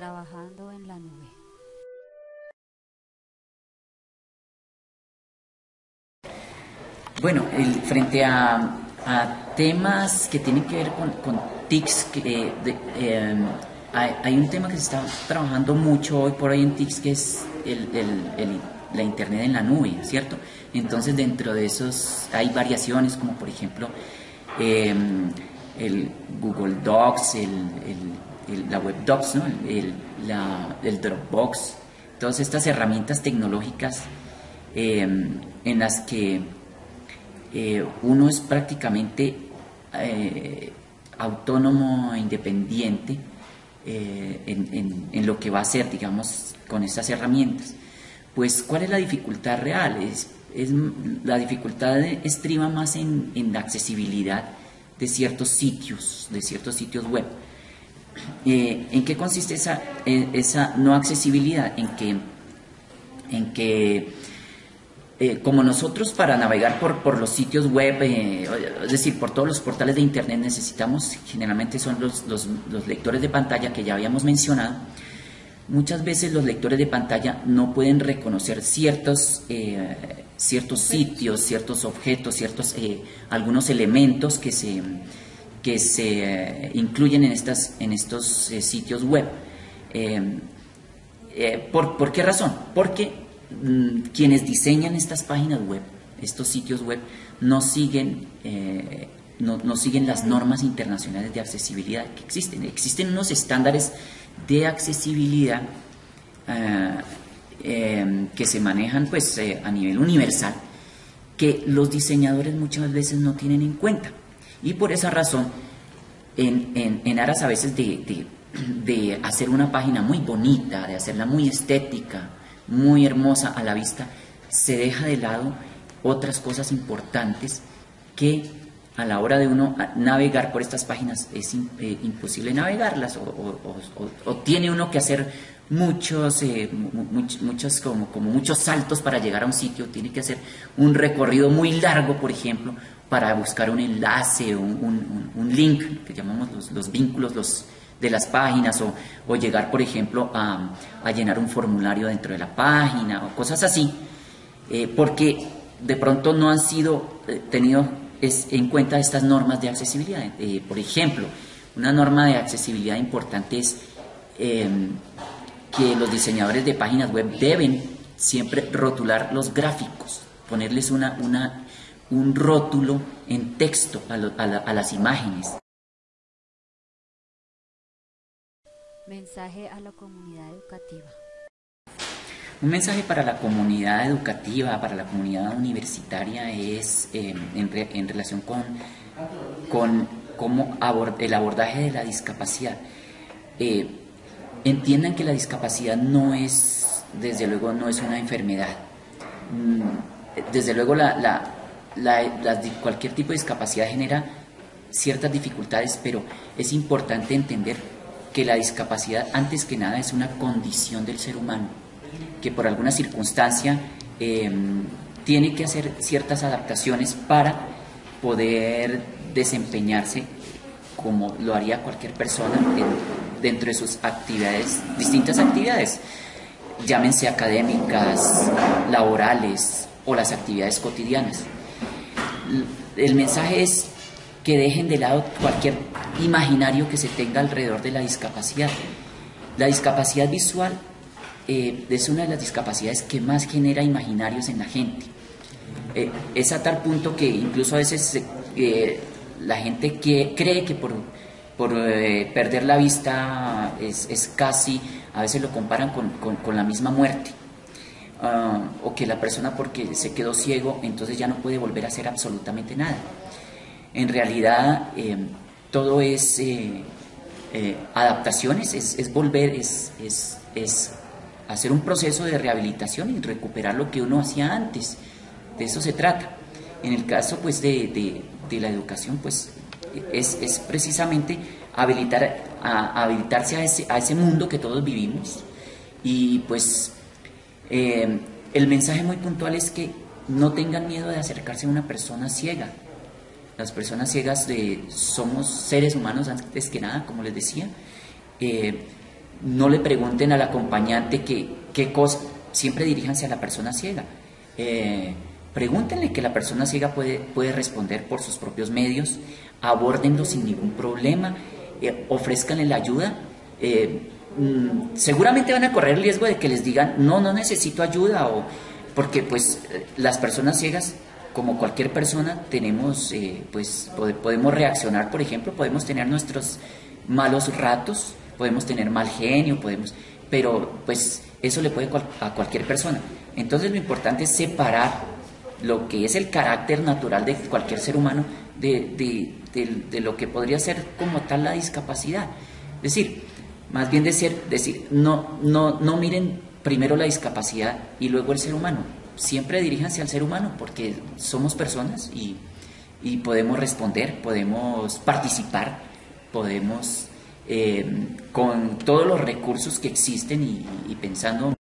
Trabajando en la nube. Bueno, frente a temas que tienen que ver con TICs, hay un tema que se está trabajando mucho hoy por hoy en TICs, que es la Internet en la nube, ¿cierto? Entonces dentro de esos hay variaciones como por ejemplo eh, el Google Docs, la Web Docs, ¿no? el Dropbox, todas estas herramientas tecnológicas en las que uno es prácticamente autónomo e independiente en lo que va a hacer, digamos, con estas herramientas. Pues, ¿cuál es la dificultad real? La dificultad estriba más en la accesibilidad de ciertos sitios web. ¿En qué consiste esa no accesibilidad? En que como nosotros para navegar por los sitios web, es decir, por todos los portales de internet necesitamos, generalmente son los lectores de pantalla que ya habíamos mencionado. Muchas veces los lectores de pantalla no pueden reconocer ciertos sitios, ciertos objetos, algunos elementos que se incluyen en estos sitios web. ¿Por qué razón? Porque quienes diseñan estas páginas web, estos sitios web, no siguen las normas internacionales de accesibilidad que existen. Existen unos estándares de accesibilidad que se manejan pues, a nivel universal, que los diseñadores muchas veces no tienen en cuenta. Y por esa razón, en aras a veces de hacer una página muy bonita, de hacerla muy estética, muy hermosa a la vista, se deja de lado otras cosas importantes que a la hora de uno navegar por estas páginas es imposible navegarlas o tiene uno que hacer muchos saltos para llegar a un sitio, tiene que hacer un recorrido muy largo, por ejemplo, para buscar un enlace, un link, que llamamos los vínculos, de las páginas o llegar, por ejemplo, a llenar un formulario dentro de la página o cosas así, porque de pronto no han sido tenido en cuenta estas normas de accesibilidad. Por ejemplo, una norma de accesibilidad importante es que los diseñadores de páginas web deben siempre rotular los gráficos, ponerles un rótulo en texto a las imágenes. Mensaje a la comunidad educativa. Un mensaje para la comunidad educativa, para la comunidad universitaria es en relación con cómo el abordaje de la discapacidad. Entiendan que la discapacidad desde luego no es una enfermedad. Desde luego cualquier tipo de discapacidad genera ciertas dificultades, pero es importante entender que la discapacidad antes que nada es una condición del ser humano, que por alguna circunstancia tiene que hacer ciertas adaptaciones para poder desempeñarse como lo haría cualquier persona dentro de sus actividades, distintas actividades, llámense académicas, laborales o las actividades cotidianas. El mensaje es que dejen de lado cualquier imaginario que se tenga alrededor de la discapacidad. La discapacidad visual es una de las discapacidades que más genera imaginarios en la gente. Es a tal punto que incluso a veces la gente cree que por perder la vista es casi, a veces lo comparan con la misma muerte. O que la persona porque se quedó ciego entonces ya no puede volver a hacer absolutamente nada. En realidad todo es adaptaciones, es volver, es hacer un proceso de rehabilitación y recuperar lo que uno hacía antes. De eso se trata. En el caso pues de la educación pues es precisamente habilitarse a ese mundo que todos vivimos y pues el mensaje muy puntual es que no tengan miedo de acercarse a una persona ciega. Las personas ciegas somos seres humanos antes que nada, como les decía. No le pregunten al acompañante qué cosa, siempre diríjanse a la persona ciega. Pregúntenle, que la persona ciega puede responder por sus propios medios, abórdenlo sin ningún problema, ofrézcanle la ayuda. Seguramente van a correr el riesgo de que les digan, no necesito ayuda, porque pues las personas ciegas, como cualquier persona, tenemos, podemos reaccionar, por ejemplo, podemos tener nuestros malos ratos, podemos tener mal genio, pero pues eso le puede a cualquier persona. Entonces lo importante es separar lo que es el carácter natural de cualquier ser humano de lo que podría ser como tal la discapacidad. Es decir, más bien decir no miren primero la discapacidad y luego el ser humano. Siempre diríjanse al ser humano, porque somos personas y podemos responder, podemos participar, podemos con todos los recursos que existen y pensando